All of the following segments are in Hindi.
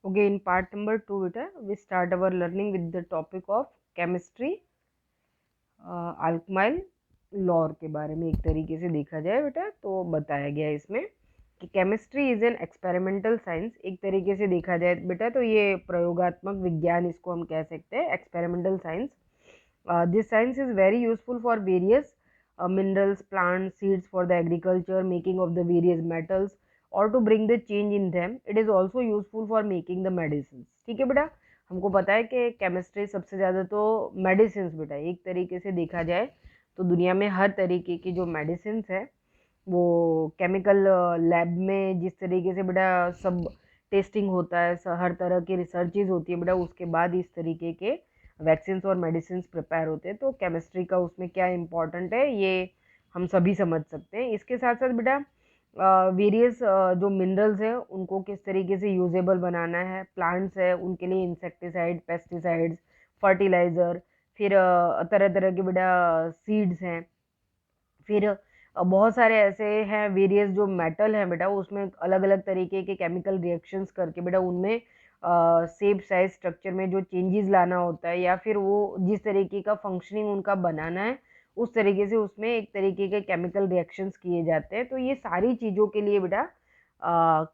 Okay, in part number 2 beta, we start our learning with the topic of chemistry, अल्कमाइल लॉर के बारे में एक तरीके से देखा जाए बेटा तो बताया गया है इसमें कि chemistry is an experimental science. एक तरीके से देखा जाए बेटा तो ये प्रयोगात्मक विज्ञान इसको हम कह सकते हैं, experimental science. This science is very useful for various minerals, plants, seeds for the agriculture, making of the various metals or to bring the change in them. It is also useful for making the medicines. ठीक है बेटा, हमको पता है कि केमिस्ट्री सबसे ज़्यादा तो मेडिसिन बेटा, एक तरीके से देखा जाए तो दुनिया में हर तरीके की जो मेडिसिन है वो केमिकल लैब में जिस तरीके से बेटा सब टेस्टिंग होता है, हर तरह की रिसर्चेज होती है बेटा, उसके बाद इस तरीके के वैक्सीन और मेडिसिन प्रिपेयर होते हैं। तो केमिस्ट्री का उसमें क्या इम्पोर्टेंट है ये हम सभी समझ सकते हैं। इसके साथ साथ बेटा वेरियस जो मिनरल्स हैं उनको किस तरीके से यूजेबल बनाना है, प्लांट्स है उनके लिए इंसेक्टिसाइड, पेस्टिसाइड्स, फर्टिलाइज़र, फिर तरह तरह के बेटा सीड्स हैं, फिर बहुत सारे ऐसे हैं वेरियस जो मेटल हैं बेटा उसमें अलग अलग तरीके के केमिकल रिएक्शंस करके बेटा उनमें शेप साइज स्ट्रक्चर में जो चेंजेस लाना होता है या फिर वो जिस तरीके का फंक्शनिंग उनका बनाना है उस तरीके से उसमें एक तरीके के केमिकल रिएक्शंस किए जाते हैं। तो ये सारी चीज़ों के लिए बेटा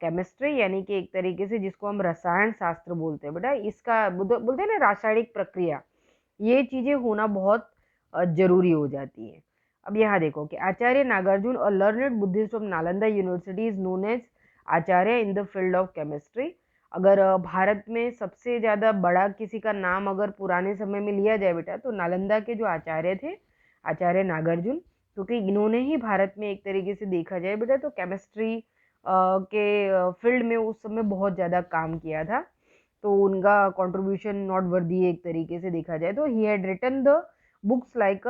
केमिस्ट्री यानी कि एक तरीके से जिसको हम रसायन शास्त्र बोलते हैं बेटा, इसका बोलते हैं ना रासायनिक प्रक्रिया, ये चीज़ें होना बहुत जरूरी हो जाती है। अब यहाँ देखो कि आचार्य नागार्जुन और learned Buddhist of Nalanda university is known as Acharya in the field of chemistry. अगर भारत में सबसे ज़्यादा बड़ा किसी का नाम अगर पुराने समय में लिया जाए बेटा तो नालंदा के जो आचार्य थे, आचार्य नागार्जुन, क्योंकि इन्होंने ही भारत में एक तरीके से देखा जाए बेटा तो केमिस्ट्री के फील्ड में उस समय बहुत ज़्यादा काम किया था। तो उनका कंट्रीब्यूशन नॉट वर्दी एक तरीके से देखा जाए तो he had written the books like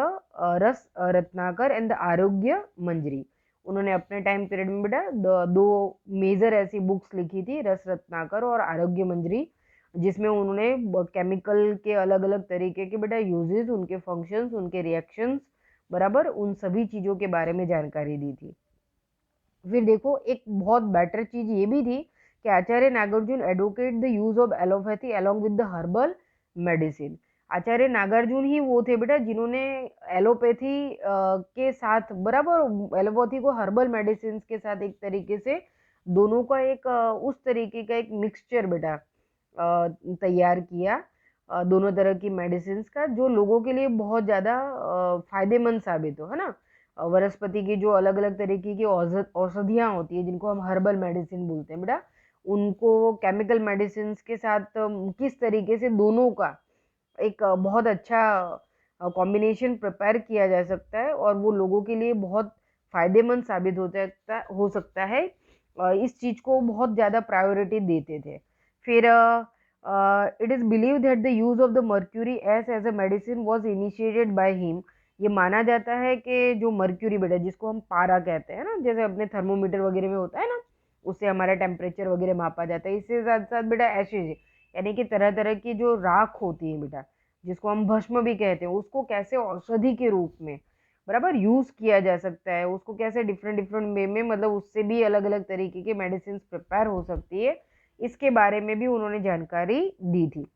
Ras Ratnakar and the आरोग्य मंजरी। उन्होंने अपने टाइम पीरियड में बेटा दो मेजर ऐसी बुक्स लिखी थी, रस रत्नाकर और आरोग्य मंजरी, जिसमें उन्होंने केमिकल के अलग अलग तरीके के बेटा यूजेस, उनके फंक्शंस, उनके रिएक्शंस, बराबर उन सभी चीज़ों के बारे में जानकारी दी थी। फिर देखो एक बहुत बेटर चीज़ ये भी थी कि Acharya Nagarjuna advocate the use of allopathy along with the herbal medicine. Acharya Nagarjuna ही वो थे बेटा जिन्होंने एलोपैथी के साथ, बराबर एलोपैथी को हर्बल मेडिसिन के साथ एक तरीके से दोनों का एक उस तरीके का एक मिक्सचर बेटा तैयार किया, दोनों तरह की मेडिसिन का, जो लोगों के लिए बहुत ज़्यादा फायदेमंद साबित हो, है ना। वनस्पति की जो अलग अलग तरीके की औषधियाँ होती है जिनको हम हर्बल मेडिसिन बोलते हैं बेटा, उनको केमिकल मेडिसिन के साथ किस तरीके से दोनों का एक बहुत अच्छा कॉम्बिनेशन प्रिपेयर किया जा सकता है और वो लोगों के लिए बहुत फायदेमंद साबित हो सकता है, इस चीज़ को बहुत ज़्यादा प्रायोरिटी देते थे। फिर it is believe that the use of the mercury as a medicine was initiated by him. ये माना जाता है कि जो मर्क्यूरी बेटा जिसको हम पारा कहते हैं ना, जैसे अपने थर्मोमीटर वगैरह में होता है ना, उससे हमारा टेम्परेचर वगैरह मापा जाता है। इससे साथ साथ बेटा एशेज यानी कि तरह तरह की जो राख होती है बेटा जिसको हम भस्म भी कहते हैं, उसको कैसे औषधि के रूप में बराबर यूज किया जा सकता है, उसको कैसे डिफरेंट डिफरेंट वे में, मतलब उससे भी अलग अलग तरीके की मेडिसिन प्रिपेयर हो सकती है, इसके बारे में भी उन्होंने जानकारी दी थी।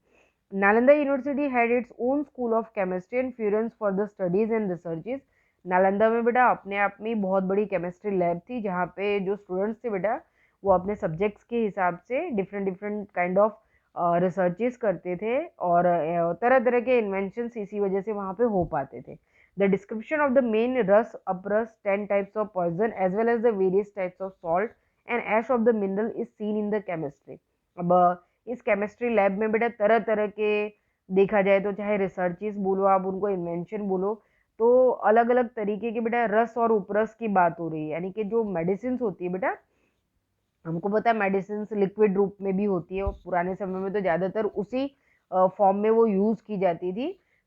Nalanda university had its own school of chemistry and furans for the studies and researches. Nalanda में बेटा अपने आप में बहुत बड़ी केमिस्ट्री लैब थी जहाँ पे जो स्टूडेंट्स थे बेटा वो अपने सब्जेक्ट्स के हिसाब से different different kind of researches करते थे और तरह तरह के इन्वेंशंस इसी वजह से वहाँ पे हो पाते थे। The description of the main ras, aparas, 10 types of poison as well as the various types of salt and ash of the mineral is seen in the chemistry. अब इस केमिस्ट्री लैब में बेटा तरह तरह के देखा जाए तो चाहे रिसर्चेस बोलो आप उनको इन्वेंशन बोलो, तो अलग अलग तरीके के बेटा रस और उपरस की बात हो रही है, यानी कि जो मेडिसिन होती है बेटा, हमको पता है मेडिसिन लिक्विड रूप में भी होती है और पुराने समय में तो ज़्यादातर उसी फॉर्म में वो यूज़ की जाती थी।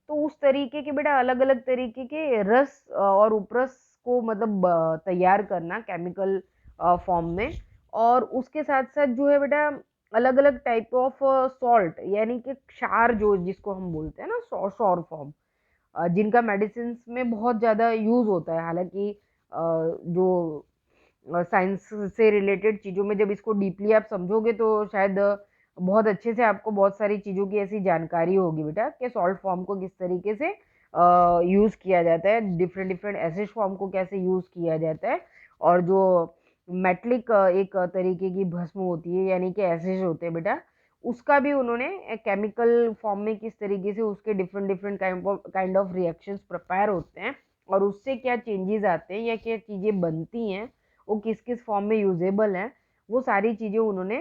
तो उस तरीके के बेटा अलग अलग तरीके के रस और उपरस को मतलब तैयार करना केमिकल फॉर्म में, और उसके साथ साथ जो है बेटा अलग अलग टाइप ऑफ सॉल्ट यानी कि क्षार जो जिसको हम बोलते हैं ना, सौर फॉर्म, जिनका मेडिसिन में बहुत ज़्यादा यूज़ होता है। हालांकि जो साइंस से रिलेटेड चीज़ों में जब इसको डीपली आप समझोगे तो शायद बहुत अच्छे से आपको बहुत सारी चीज़ों की ऐसी जानकारी होगी बेटा कि सॉल्ट फॉर्म को किस तरीके से यूज़ किया जाता है, डिफरेंट डिफरेंट एसिड फॉर्म को कैसे यूज़ किया जाता है, और जो मेटलिक एक तरीके की भस्म होती है यानी कि एसिड होते हैं बेटा, उसका भी उन्होंने केमिकल फॉर्म में किस तरीके से उसके different different kind of reactions prepare होते हैं और उससे क्या चेंजेस आते हैं या क्या चीज़ें बनती हैं, वो किस किस फॉर्म में यूजेबल हैं, वो सारी चीज़ें उन्होंने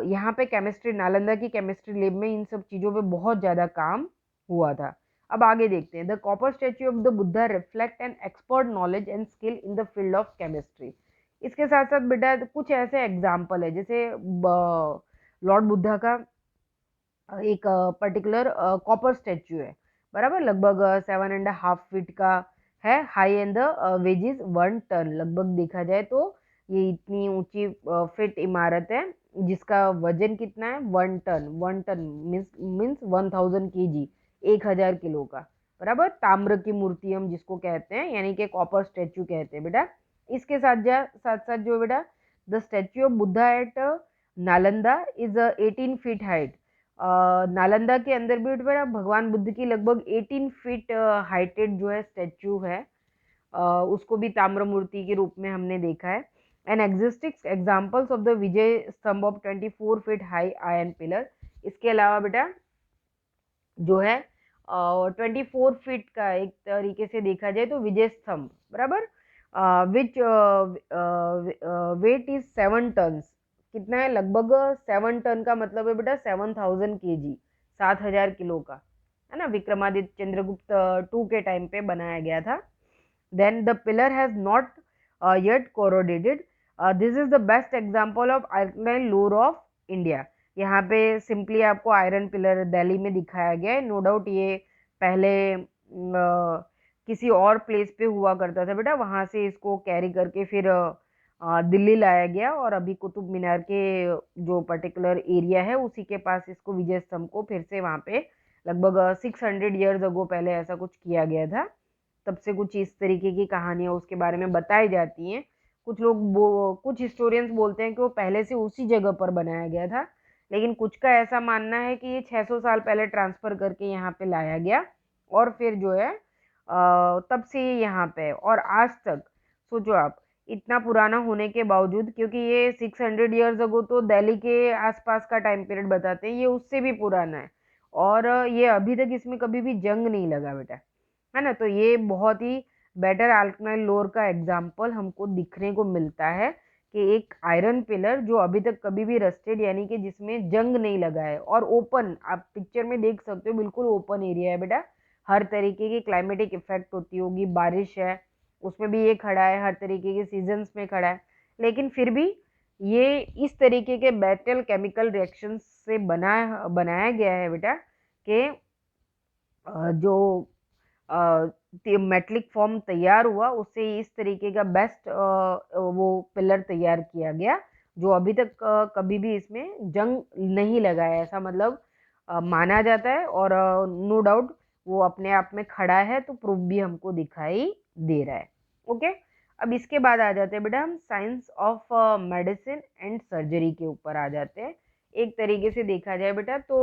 यहाँ पे केमिस्ट्री, नालंदा की केमिस्ट्री लैब में इन सब चीज़ों पे बहुत ज़्यादा काम हुआ था। अब आगे देखते हैं। The copper statue of the Buddha reflect an expert knowledge and skill in the field of chemistry. इसके साथ साथ बेटा कुछ ऐसे एग्जाम्पल है, जैसे लॉर्ड बुद्धा का एक पर्टिकुलर कॉपर स्टैच्यू है, बराबर, लगभग 7.5 फीट का है, high and the weight is 1 ton. लगभग देखा जाए तो ये इतनी ऊंची फिट इमारत है जिसका वजन कितना है, 1 ton. 1 ton means 1000 kg, 1000 kilo का, बराबर। ताम्र की मूर्ति हम जिसको कहते हैं, यानी कि कॉपर स्टैच्यू कहते हैं बेटा। इसके साथ साथ साथ जो बेटा the statue of Buddha at Nalanda is 18 feet height. Nalanda के अंदर भी बेटा भगवान बुद्ध की लगभग 18 फीट हाइटेड जो है स्टैच्यू है, उसको भी ताम्र मूर्ति के रूप में हमने देखा है। And existing examples of the Vijay Stambh of 24 feet high iron pillar. इसके अलावा बेटा जो है 24 फीट का एक तरीके से देखा जाए तो विजय स्तंभ, बराबर, विच वेट इज 7 टन्स। कितना है, लगभग 7 टन का मतलब है बेटा 7000 kg, 7000 किलो का, है ना, विक्रमादित्य चंद्रगुप्त टू के टाइम पे बनाया गया था। Then the pillar has not yet corroded. This is the best example of arcane lore of India. यहाँ पे सिंपली आपको आयरन पिलर दिल्ली में दिखाया गया है। नो डाउट ये पहले किसी और प्लेस पे हुआ करता था बेटा, वहाँ से इसको कैरी करके फिर दिल्ली लाया गया और अभी कुतुब मीनार के जो पर्टिकुलर एरिया है उसी के पास इसको विजय स्तंभ को फिर से वहाँ पे लगभग 600 ईयर्स अगो पहले ऐसा कुछ किया गया था। तब से कुछ इस तरीके की कहानियाँ उसके बारे में बताई जाती हैं। कुछ लोग कुछ हिस्टोरियंस बोलते हैं कि वो पहले से उसी जगह पर बनाया गया था, लेकिन कुछ का ऐसा मानना है कि ये 600 साल पहले ट्रांसफर करके यहाँ पे लाया गया और फिर जो है तब से ये यहाँ पे है। और आज तक सोचो आप, इतना पुराना होने के बावजूद, क्योंकि ये 600 ईयर्स अगो तो दिल्ली के आसपास का टाइम पीरियड बताते हैं, ये उससे भी पुराना है और ये अभी तक इसमें कभी भी जंग नहीं लगा बेटा, है ना। तो ये बहुत ही बेटर अल्कनाइल लोर का एग्जाम्पल हमको दिखने को मिलता है कि एक आयरन पिलर जो अभी तक कभी भी रस्टेड यानी कि जिसमें जंग नहीं लगा है और ओपन, आप पिक्चर में देख सकते हो, बिल्कुल ओपन एरिया है बेटा। हर तरीके की क्लाइमेटिक इफेक्ट होती होगी, बारिश है उसमें भी ये खड़ा है, हर तरीके के सीजन्स में खड़ा है, लेकिन फिर भी ये इस तरीके के बैटल केमिकल रिएक्शन से बनाया गया है बेटा कि जो मेटलिक फॉर्म तैयार हुआ उससे इस तरीके का बेस्ट वो पिलर तैयार किया गया जो अभी तक कभी भी इसमें जंग नहीं लगा है, ऐसा मतलब माना जाता है। और नो डाउट वो अपने आप में खड़ा है, तो प्रूफ भी हमको दिखाई दे रहा है। ओके, अब इसके बाद आ जाते हैं बेटा हम science of medicine and surgery के ऊपर आ जाते हैं। एक तरीके से देखा जाए बेटा तो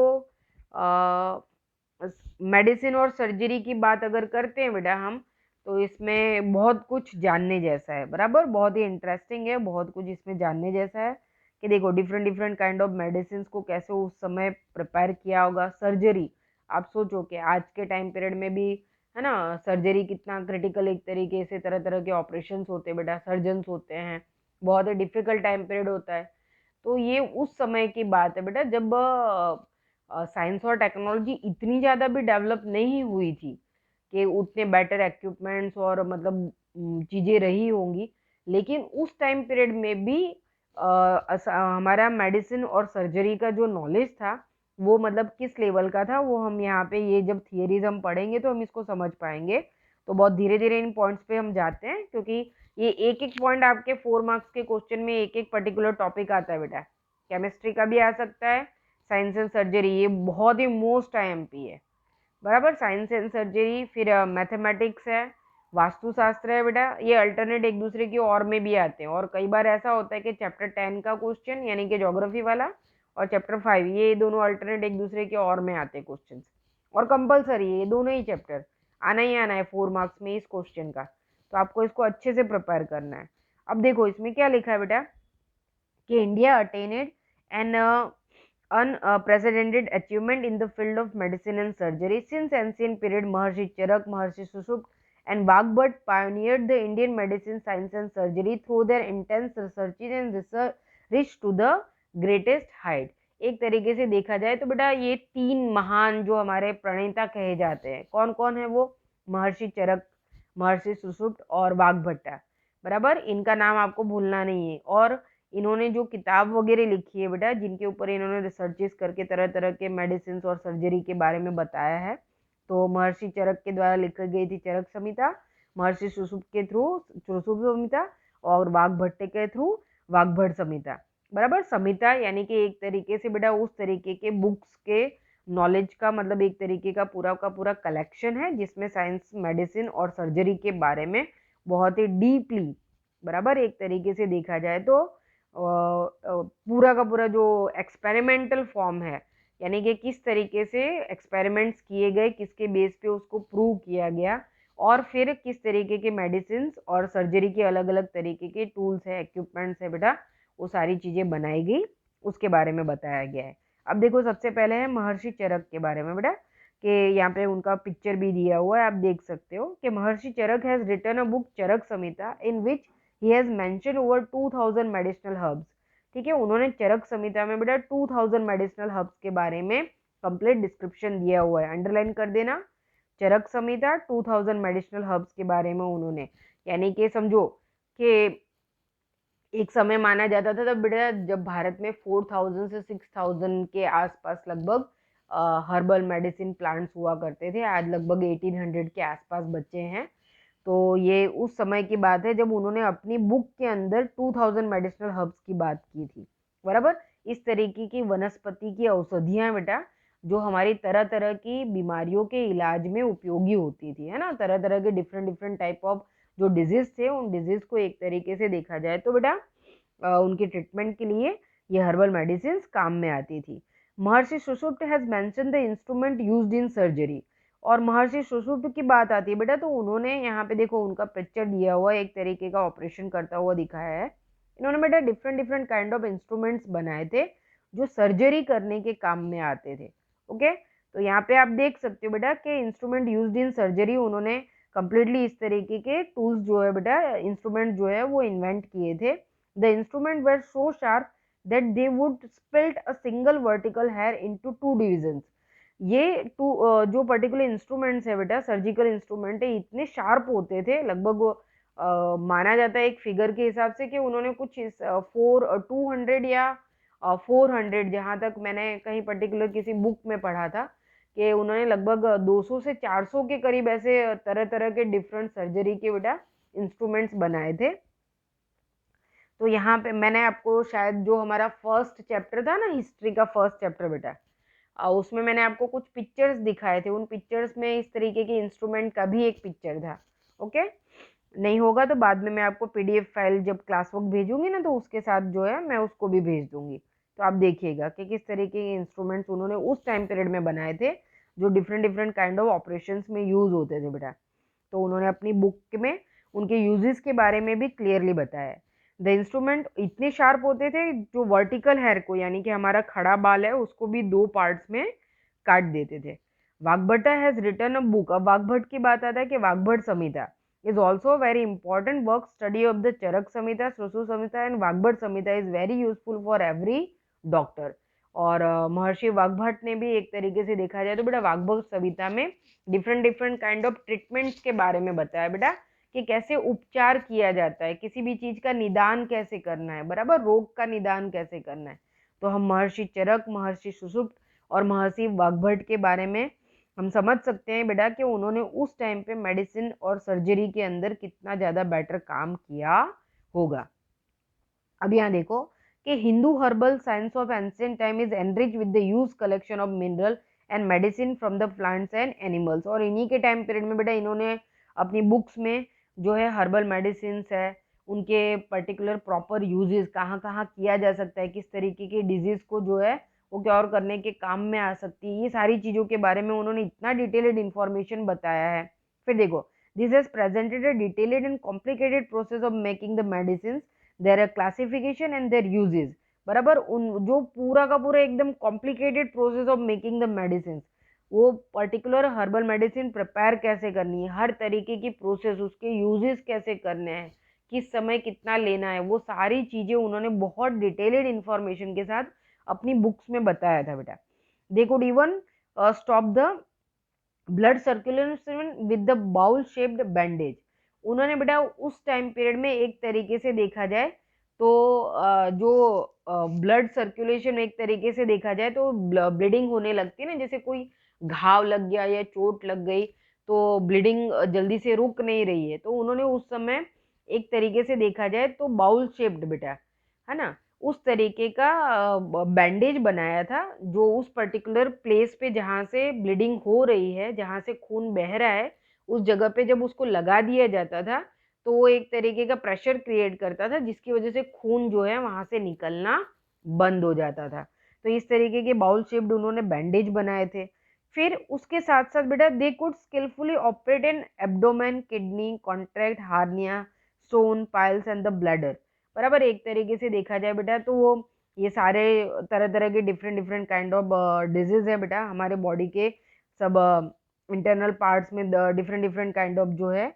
मेडिसिन और सर्जरी की बात अगर करते हैं बेटा हम, तो इसमें बहुत कुछ जानने जैसा है, बराबर, बहुत ही इंटरेस्टिंग है, बहुत कुछ इसमें जानने जैसा है कि देखो different different kind of medicine को कैसे उस समय प्रिपेयर किया होगा। सर्जरी, आप सोचो कि आज के टाइम पीरियड में भी, है ना, सर्जरी कितना क्रिटिकल, एक तरीके से तरह तरह के ऑपरेशंस होते हैं बेटा, सर्जन्स होते हैं, बहुत ही डिफिकल्ट टाइम पीरियड होता है। तो ये उस समय की बात है बेटा जब साइंस और टेक्नोलॉजी इतनी ज़्यादा भी डेवलप नहीं हुई थी कि उतने बेटर इक्विपमेंट्स और मतलब चीज़ें रही होंगी, लेकिन उस टाइम पीरियड में भी हमारा मेडिसिन और सर्जरी का जो नॉलेज था वो मतलब किस लेवल का था, वो हम यहाँ पे ये जब थियरीज हम पढ़ेंगे तो हम इसको समझ पाएंगे। तो बहुत धीरे धीरे इन पॉइंट्स पे हम जाते हैं, क्योंकि ये एक एक पॉइंट आपके 4 मार्क्स के क्वेश्चन में एक एक पर्टिकुलर टॉपिक आता है बेटा। केमिस्ट्री का भी आ सकता है, साइंस एंड सर्जरी ये बहुत ही मोस्ट आईएमपी है, बराबर। साइंस एंड सर्जरी, फिर मैथमेटिक्स है, वास्तुशास्त्र है बेटा, ये अल्टरनेट एक दूसरे की और में भी आते हैं। और कई बार ऐसा होता है कि चैप्टर 10 का क्वेश्चन यानी कि ज्योग्राफी वाला और चैप्टर 5, ये दोनों अल्टरनेट एक दूसरे के और में आते हैं क्वेश्चन, और कंपलसरी है ये दोनों ही चैप्टर, आना ही आना है 4 मार्क्स में इस क्वेश्चन का, तो आपको इसको अच्छे से प्रिपेयर करना है। अब देखो इसमें क्या लिखा है बेटा कि India attained an unprecedented achievement in the field of medicine and surgery. Since ancient period, Maharshi Charak, Maharshi Sushruta, and Bhagbhat pioneered the Indian medicine, science and surgery through their intense researches and reached to the greatest height. एक तरीके से देखा जाए तो बेटा ये 3 महान जो हमारे प्रणेता कहे जाते हैं, कौन कौन है वो? महर्षि चरक, महर्षि सुश्रुत और वाग्भट्टा, बराबर, इनका नाम आपको भूलना नहीं है। और इन्होंने जो किताब वगैरह लिखी है बेटा, जिनके ऊपर इन्होंने रिसर्चेस करके तरह तरह के मेडिसिन और सर्जरी के बारे में बताया है, तो महर्षि चरक के द्वारा लिखी गई थी चरक संहिता, महर्षि सुश्रुत के थ्रू सुश्रुत संहिता, और वाग्भट्ट के थ्रू वाग्भट संहिता, बराबर। संहिता यानी कि एक तरीके से बेटा उस तरीके के बुक्स के नॉलेज का मतलब एक तरीके का पूरा कलेक्शन है जिसमें साइंस, मेडिसिन और सर्जरी के बारे में बहुत ही डीपली, बराबर, एक तरीके से देखा जाए तो पूरा का पूरा जो एक्सपेरिमेंटल फॉर्म है, यानी कि किस तरीके से एक्सपेरिमेंट्स किए गए, किसके बेस पे उसको प्रूव किया गया, और फिर किस तरीके के मेडिसिन और सर्जरी के अलग अलग तरीके के टूल्स है, इक्विपमेंट्स है बेटा, वो सारी चीज़ें बनाई गई, उसके बारे में बताया गया है। अब देखो सबसे पहले है महर्षि चरक के बारे में बेटा, कि यहाँ पे उनका पिक्चर भी दिया हुआ है, आप देख सकते हो कि Maharishi Charak has written a book Charak Samhita in which he has mentioned over 2000 medicinal herbs। ठीक है, उन्होंने चरक संहिता में बेटा 2000 मेडिसिनल हर्ब्स के बारे में कंप्लीट डिस्क्रिप्शन दिया हुआ है, अंडरलाइन कर देना, चरक संहिता 2000 मेडिसिनल हर्ब्स के बारे में उन्होंने, यानी कि समझो कि एक समय माना जाता था तब बेटा जब भारत में 4000 से 6000 के आसपास लगभग हर्बल मेडिसिन प्लांट्स हुआ करते थे, आज लगभग 1800 के आसपास बचे हैं। तो ये उस समय की बात है जब उन्होंने अपनी बुक के अंदर 2000 मेडिसिनल हर्ब्स की बात की थी, बराबर। इस तरीके की वनस्पति की औषधियाँ बेटा जो हमारी तरह तरह की बीमारियों के इलाज में उपयोगी होती थी, है ना, तरह तरह के डिफरेंट टाइप ऑफ जो डिजीज थे, उन डिजीज को एक तरीके से देखा जाए तो बेटा उनके ट्रीटमेंट के लिए ये हर्बल मेडिसिन काम में आती थी। Maharshi Sushruta has mention the instrument used in surgery, और महर्षि सुश्रुत की बात आती है बेटा तो उन्होंने यहाँ पे देखो उनका पिक्चर दिया हुआ एक तरीके का ऑपरेशन करता हुआ दिखाया है। इन्होंने बेटा डिफरेंट काइंड ऑफ इंस्ट्रूमेंट्स बनाए थे जो सर्जरी करने के काम में आते थे। ओके, तो यहाँ पे आप देख सकते हो बेटा कि इंस्ट्रूमेंट यूज्ड इन सर्जरी, उन्होंने कंप्लीटली इस तरीके के टूल्स जो है बेटा, इंस्ट्रूमेंट जो है वो इन्वेंट किए थे। The instrument were so sharp that they would split a single vertical hair into 2 divisions. ये जो पर्टिकुलर इंस्ट्रूमेंट्स है बेटा, सर्जिकल इंस्ट्रूमेंट है, इतने शार्प होते थे, लगभग माना जाता है एक फिगर के हिसाब से कि उन्होंने कुछ 200 या 400, जहाँ तक मैंने कहीं पर्टिकुलर किसी बुक में पढ़ा था कि उन्होंने लगभग 200 से 400 के करीब ऐसे तरह तरह के डिफरेंट सर्जरी के बेटा इंस्ट्रूमेंट्स बनाए थे। तो यहाँ पे मैंने आपको शायद जो हमारा फर्स्ट चैप्टर था ना, हिस्ट्री का फर्स्ट चैप्टर बेटा, उसमें मैंने आपको कुछ पिक्चर्स दिखाए थे, उन पिक्चर्स में इस तरीके के इंस्ट्रूमेंट का भी एक पिक्चर था। ओके, नहीं होगा तो बाद में मैं आपको पीडीएफ फाइल जब क्लास वर्क भेजूंगी ना तो उसके साथ जो है मैं उसको भी भेज दूंगी, तो आप देखिएगा कि किस तरीके के इंस्ट्रूमेंट्स उन्होंने उस टाइम पीरियड में बनाए थे जो डिफरेंट काइंड ऑफ ऑपरेशंस में यूज होते थे बेटा। तो उन्होंने अपनी बुक में उनके यूजेस के बारे में भी क्लियरली बताया है। द इंस्ट्रूमेंट इतने शार्प होते थे जो वर्टिकल हेयर को, यानी कि हमारा खड़ा बाल है, उसको भी 2 पार्ट्स में काट देते थे। Vagbhatta has written a book, अब वाग्भट की बात आता है कि वाग्भट संहिता is also a very important work. Study of the Charak Samhita, Susu Samhita and Vagbhat Samhita is very useful for every doctor। और महर्षि वाग्भट ने भी एक तरीके से देखा जाए तो बेटा वाग्भट संहिता में डिफरेंट काइंड ऑफ ट्रीटमेंट्स के बारे में बताया बेटा कि कैसे उपचार किया जाता है, किसी भी चीज का निदान कैसे करना है, बराबर, रोग का निदान कैसे करना है। तो हम महर्षि चरक, महर्षि सुषुप्त और महर्षि वाग्भट के बारे में हम समझ सकते हैं बेटा कि उन्होंने उस टाइम पे मेडिसिन और सर्जरी के अंदर कितना ज़्यादा बेटर काम किया होगा। अब यहाँ देखो कि Hindu herbal science of ancient time is enrich with the use collection of mineral and medicine from the plants and animals. और इन्हीं के टाइम पीरियड में बेटा इन्होंने अपनी बुक्स में जो है हर्बल मेडिसिन है उनके पर्टिकुलर प्रॉपर यूजेस कहाँ कहाँ किया जा सकता है, किस तरीके की डिजीज को जो है वो क्योर करने के काम में आ सकती है, ये सारी चीज़ों के बारे में उन्होंने इतना डिटेल्ड इन्फॉर्मेशन बताया है। फिर देखो, this has presented a detailed and complicated process of making the medicine, there classification and there uses. बराबर, उन जो पूरा का पूरा एकदम complicated process of making the medicine, वो पर्टिकुलर हर्बल मेडिसिन प्रिपेयर कैसे करनी है, हर तरीके की प्रोसेस, उसके यूजेस कैसे करने हैं, किस समय कितना लेना है, वो सारी चीज़ें उन्होंने बहुत डिटेल्ड इन्फॉर्मेशन के साथ अपनी बुक्स में बताया था बेटा। They could even stop the blood circulation with the bowl shaped bandage. उन्होंने बेटा उस टाइम पीरियड में एक तरीके से देखा जाए तो जो ब्लड सर्कुलेशन एक तरीके से देखा जाए तो ब्लीडिंग होने लगती है ना, जैसे कोई घाव लग गया या चोट लग गई तो ब्लीडिंग जल्दी से रुक नहीं रही है, तो उन्होंने उस समय एक तरीके से देखा जाए तो बाउल शेप्ड बेटा, है ना, उस तरीके का बैंडेज बनाया था, जो उस पर्टिकुलर प्लेस पे जहाँ से ब्लीडिंग हो रही है, जहाँ से खून बह रहा है, उस जगह पे जब उसको लगा दिया जाता था तो वो एक तरीके का प्रेशर क्रिएट करता था, जिसकी वजह से खून जो है वहां से निकलना बंद हो जाता था। तो इस तरीके के बाउल शेप्ड उन्होंने बैंडेज बनाए थे। फिर उसके साथ साथ बेटा they could skilfully operate an abdomen, kidney, contract hernia, stone, piles and the bladder. बराबर, एक तरीके से देखा जाए बेटा तो वो ये सारे तरह तरह के different different kind of disease है बेटा, हमारे बॉडी के सब इंटरनल पार्ट्स में डिफरेंट डिफरेंट काइंड ऑफ जो है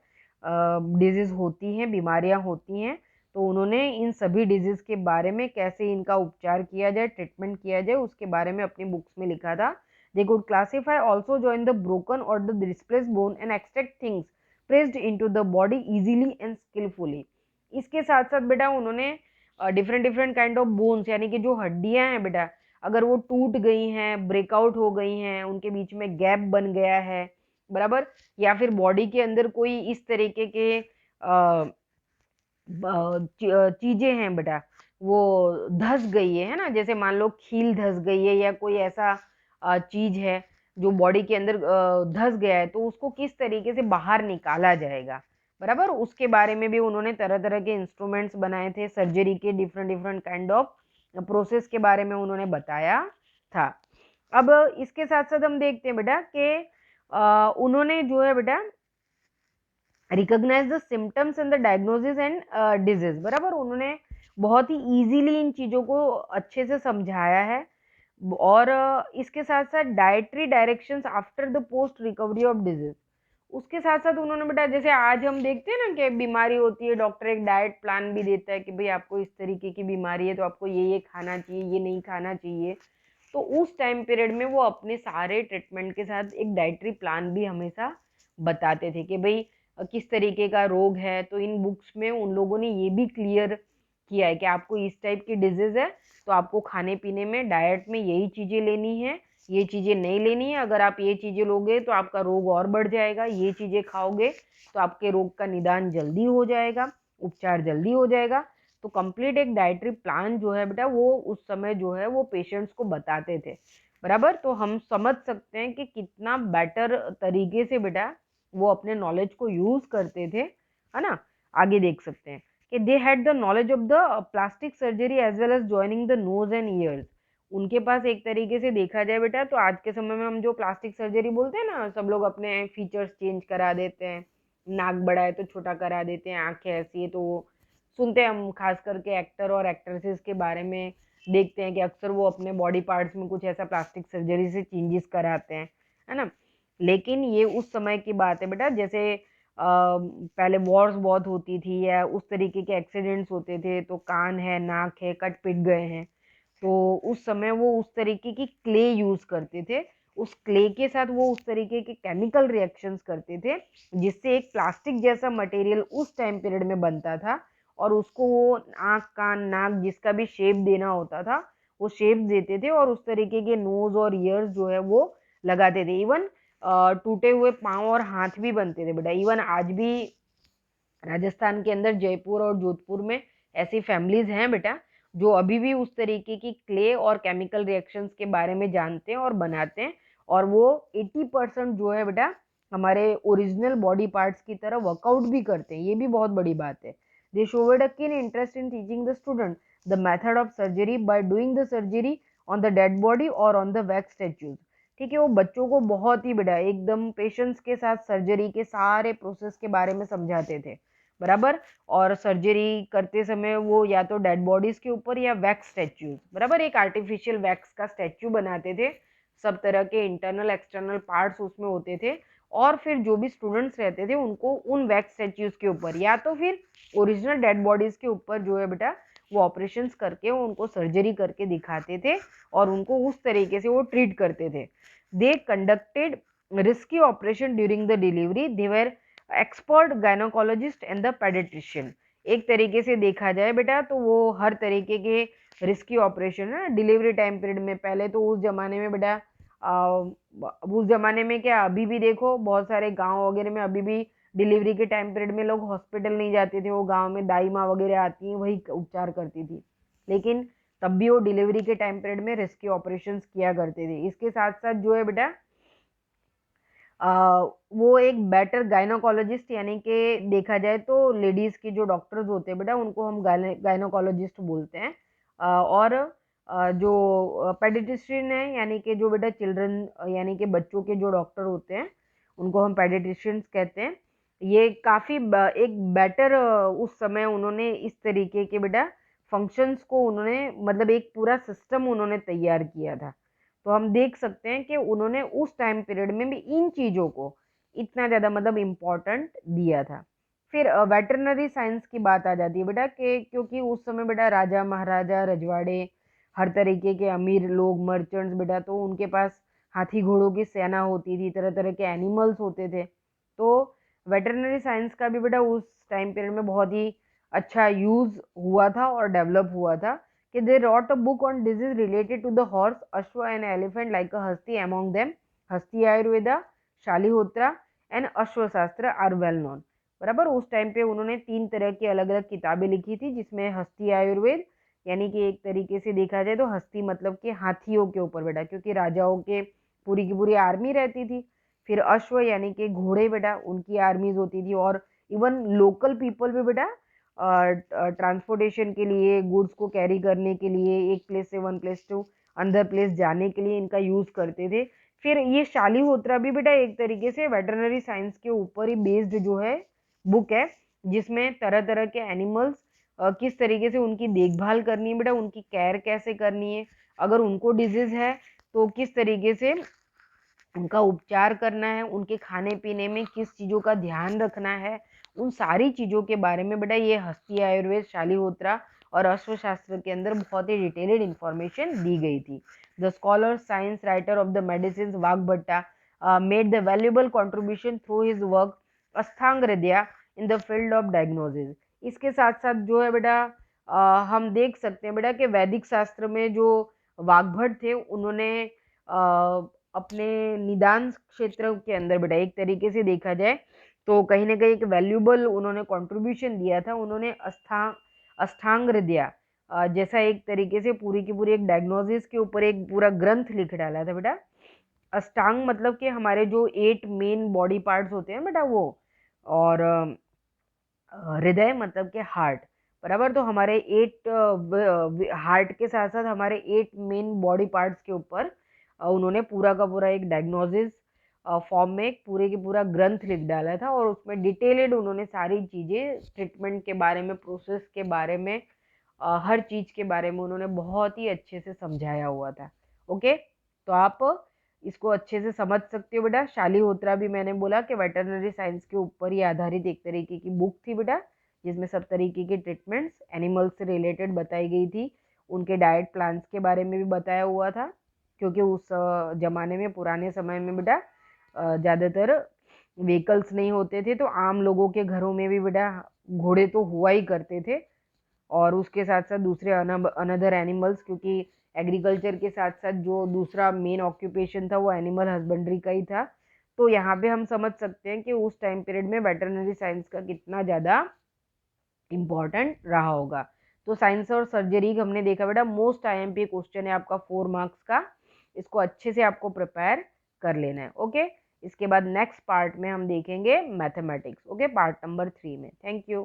डिजीज होती हैं, बीमारियां होती हैं। तो उन्होंने इन सभी डिजीज के बारे में कैसे इनका उपचार किया जाए, ट्रीटमेंट किया जाए, उसके बारे में अपनी बुक्स में लिखा था। They could classify also join the broken or the displaced bone and extract things pressed into the body easily and skilfully. इसके साथ साथ बेटा उन्होंने different different kind of bones, यानी कि जो हड्डियां हैं बेटा, अगर वो टूट गई हैं, ब्रेकआउट हो गई हैं, उनके बीच में गैप बन गया है, बराबर, या फिर बॉडी के अंदर कोई इस तरीके के चीजें हैं बेटा, वो धस गई है ना, जैसे मान लो खील धस गई है या कोई ऐसा चीज है जो बॉडी के अंदर धस गया है, तो उसको किस तरीके से बाहर निकाला जाएगा, बराबर, उसके बारे में भी उन्होंने तरह तरह के इंस्ट्रूमेंट्स बनाए थे, सर्जरी के different different kind of process के बारे में उन्होंने बताया था। अब इसके साथ साथ हम देखते हैं बेटा कि उन्होंने जो है बेटा recognise the symptoms and the diagnosis and disease. बराबर, उन्होंने बहुत ही इजीली इन चीज़ों को अच्छे से समझाया है। और इसके साथ साथ dietary directions after the post recovery of disease, उसके साथ साथ उन्होंने बेटा जैसे आज हम देखते हैं ना कि बीमारी होती है, डॉक्टर एक डाइट प्लान भी देता है कि भाई आपको इस तरीके की बीमारी है तो आपको ये खाना चाहिए, ये नहीं खाना चाहिए। तो उस टाइम पीरियड में वो अपने सारे ट्रीटमेंट के साथ एक डाइटरी प्लान भी हमेशा बताते थे कि भाई किस तरीके का रोग है। तो इन बुक्स में उन लोगों ने ये भी क्लियर किया है कि आपको इस टाइप की डिजीज है तो आपको खाने पीने में, डाइट में यही चीज़ें लेनी है, ये चीज़ें नहीं लेनी है। अगर आप ये चीज़ें लोगे तो आपका रोग और बढ़ जाएगा, ये चीज़ें खाओगे तो आपके रोग का निदान जल्दी हो जाएगा, उपचार जल्दी हो जाएगा। तो कंप्लीट एक डाइटरी प्लान जो है बेटा वो उस समय जो है वो पेशेंट्स को बताते थे। बराबर, तो हम समझ सकते हैं कि कितना बेटर तरीके से बेटा वो अपने नॉलेज को यूज करते थे, है ना। आगे देख सकते हैं कि they had the knowledge of the plastic surgery as well as joining the nose and ears. उनके पास एक तरीके से देखा जाए बेटा तो आज के समय में हम जो प्लास्टिक सर्जरी बोलते हैं ना, सब लोग अपने फीचर्स चेंज करा देते हैं, नाक बड़ा है तो छोटा करा देते हैं, आंखें ऐसी है तो वो सुनते हैं हम, खास करके एक्टर और एक्ट्रेसेस के बारे में देखते हैं कि अक्सर वो अपने बॉडी पार्ट्स में कुछ ऐसा प्लास्टिक सर्जरी से चेंजेस कराते हैं, है ना। लेकिन ये उस समय की बात है बेटा, जैसे पहले वॉर्स बहुत होती थी या उस तरीके के एक्सीडेंट्स होते थे तो कान है, नाक है, कट पिट गए हैं, तो उस समय वो उस तरीके की क्ले यूज करते थे। उस क्ले के साथ वो उस तरीके के केमिकल रिएक्शंस करते थे जिससे एक प्लास्टिक जैसा मटेरियल उस टाइम पीरियड में बनता था, और उसको वो आँख, कान, नाक जिसका भी शेप देना होता था वो शेप देते थे, और उस तरीके के नोज और ईयर्स जो है वो लगाते थे। इवन टूटे हुए पाँव और हाथ भी बनते थे बेटा। इवन आज भी राजस्थान के अंदर जयपुर और जोधपुर में ऐसी फैमिलीज हैं बेटा जो अभी भी उस तरीके की क्ले और केमिकल रिएक्शंस के बारे में जानते हैं और बनाते हैं, और वो 80% जो है बेटा हमारे ओरिजिनल बॉडी पार्ट्स की तरह वर्कआउट भी करते हैं। ये भी बहुत बड़ी बात है। They showed a keen interest in teaching the student the method of surgery by doing the surgery on the dead body or on the wax statues. ठीक है, वो बच्चों को बहुत ही बड़ा एकदम पेशेंस के साथ सर्जरी के सारे प्रोसेस के बारे में समझाते थे, बराबर। और सर्जरी करते समय वो या तो डेड बॉडीज के ऊपर या वैक्स स्टैच्यूज, बराबर, एक आर्टिफिशियल वैक्स का स्टैच्यू बनाते थे, सब तरह के इंटरनल एक्सटर्नल पार्ट्स उसमें होते थे, और फिर जो भी स्टूडेंट्स रहते थे उनको उन वैक्स स्टैच्यूज के ऊपर या तो फिर ओरिजिनल डेड बॉडीज के ऊपर जो है बेटा वो ऑपरेशंस करके उनको सर्जरी करके दिखाते थे और उनको उस तरीके से वो ट्रीट करते थे। They conducted risky operation during the delivery. They were expert gynaecologist and the paediatrician. एक तरीके से देखा जाए बेटा तो वो हर तरीके के रिस्की ऑपरेशन है डिलीवरी टाइम पीरियड में। पहले तो उस जमाने में बेटा उस जमाने में क्या, अभी भी देखो बहुत सारे गांव वगैरह में अभी भी डिलीवरी के टाइम पीरियड में लोग हॉस्पिटल नहीं जाते थे, वो गांव में दाई माँ वगैरह आती हैं वही उपचार करती थी, लेकिन तब भी वो डिलीवरी के टाइम पीरियड में रेस्क्यू ऑपरेशंस किया करते थे। इसके साथ साथ जो है बेटा वो एक बेटर गायनोकोलॉजिस्ट, यानी कि देखा जाए तो लेडीज के जो डॉक्टर्स होते हैं बेटा उनको हम गायनोकोलॉजिस्ट बोलते हैं। और जो पेडिट्रिशियन है यानी कि जो बेटा चिल्ड्रन यानी कि बच्चों के जो डॉक्टर होते हैं उनको हम पेडिट्रिशियंस कहते हैं। ये काफ़ी एक बेटर उस समय उन्होंने इस तरीके के बेटा फंक्शंस को उन्होंने मतलब एक पूरा सिस्टम उन्होंने तैयार किया था। तो हम देख सकते हैं कि उन्होंने उस टाइम पीरियड में भी इन चीज़ों को इतना ज़्यादा मतलब इम्पोर्टेंट दिया था। फिर वेटरनरी साइंस की बात आ जाती है बेटा कि क्योंकि उस समय बेटा राजा महाराजा रजवाड़े हर तरीके के अमीर लोग मर्चेंट्स बेटा तो उनके पास हाथी घोड़ों की सेना होती थी, तरह तरह के एनिमल्स होते थे। तो वेटरनरी साइंस का भी बेटा उस टाइम पीरियड में बहुत ही अच्छा यूज़ हुआ था और डेवलप हुआ था कि they wrote a book on disease related to the horse, Ashwa and elephant like a Hasti among them. Hasti Ayurveda, Shalihotra and Ashvashastra are well known. बराबर, उस टाइम पे उन्होंने 3 तरह की अलग अलग किताबें लिखी थी जिसमें हस्ती आयुर्वेद यानी कि एक तरीके से देखा जाए तो हस्ती मतलब कि हाथियों के ऊपर बेटा, क्योंकि राजाओं के पूरी की पूरी आर्मी रहती थी। फिर अश्व यानी कि घोड़े बेटा, उनकी आर्मीज होती थी। और इवन लोकल पीपल भी बेटा ट्रांसपोर्टेशन के लिए गुड्स को कैरी करने के लिए एक प्लेस से one place to another place जाने के लिए इनका यूज़ करते थे। फिर ये शालिहोत्रा भी बेटा एक तरीके से वेटरनरी साइंस के ऊपर ही बेस्ड जो है बुक है, जिसमें तरह तरह के एनिमल्स किस तरीके से उनकी देखभाल करनी है बेटा, उनकी केयर कैसे करनी है, अगर उनको डिजीज है तो किस तरीके से उनका उपचार करना है, उनके खाने पीने में किस चीज़ों का ध्यान रखना है, उन सारी चीज़ों के बारे में बेटा ये हस्ती आयुर्वेद शालिहोत्रा और अश्वशास्त्र के अंदर बहुत ही डिटेल्ड इंफॉर्मेशन दी गई थी। The scholar science writer of the medicine Vagbhatta made the valuable contribution through his work Ashtanga Hridaya in the field of diagnosis. इसके साथ साथ जो है बेटा हम देख सकते हैं बेटा कि वैदिक शास्त्र में जो वाघभट्ट थे उन्होंने अपने निदान क्षेत्र के अंदर बेटा एक तरीके से देखा जाए तो कहीं ना कहीं एक वैल्यूबल उन्होंने कंट्रीब्यूशन दिया था। उन्होंने अष्टांग हृदय जैसा एक तरीके से पूरी की पूरी एक डायग्नोसिस के ऊपर एक पूरा ग्रंथ लिख डाला था बेटा। अष्टांग मतलब कि हमारे जो 8 मेन बॉडी पार्ट्स होते हैं बेटा वो, और हृदय मतलब कि हार्ट, बराबर। तो हमारे 8 हार्ट के साथ साथ हमारे 8 मेन बॉडी पार्ट्स के ऊपर उन्होंने पूरा का पूरा एक डायग्नोसिस फॉर्म में एक पूरे की पूरा ग्रंथ लिख डाला था और उसमें डिटेलेड उन्होंने सारी चीज़ें ट्रीटमेंट के बारे में, प्रोसेस के बारे में, हर चीज़ के बारे में उन्होंने बहुत ही अच्छे से समझाया हुआ था। ओके, तो आप इसको अच्छे से समझ सकते हो बेटा। शालिहोत्रा भी मैंने बोला कि वेटरनरी साइंस के ऊपर ही आधारित एक तरीके की बुक थी बेटा, जिसमें सब तरीके की ट्रीटमेंट्स एनिमल्स से रिलेटेड बताई गई थी, उनके डाइट प्लान्स के बारे में भी बताया हुआ था। क्योंकि उस ज़माने में, पुराने समय में बेटा ज़्यादातर व्हीकल्स नहीं होते थे, तो आम लोगों के घरों में भी बेटा घोड़े तो हुआ ही करते थे और उसके साथ साथ दूसरे अनदर एनिमल्स, क्योंकि एग्रीकल्चर के साथ साथ जो दूसरा मेन ऑक्यूपेशन था वो एनिमल हस्बेंड्री का ही था। तो यहाँ पे हम समझ सकते हैं कि उस टाइम पीरियड में वेटरनरी साइंस का कितना ज़्यादा इम्पॉर्टेंट रहा होगा। तो साइंस और सर्जरी हमने देखा बेटा, मोस्ट IMP क्वेश्चन है आपका 4 मार्क्स का, इसको अच्छे से आपको प्रिपेयर कर लेना है। ओके, इसके बाद नेक्स्ट पार्ट में हम देखेंगे मैथमेटिक्स। ओके, पार्ट नंबर 3 में। Thank you.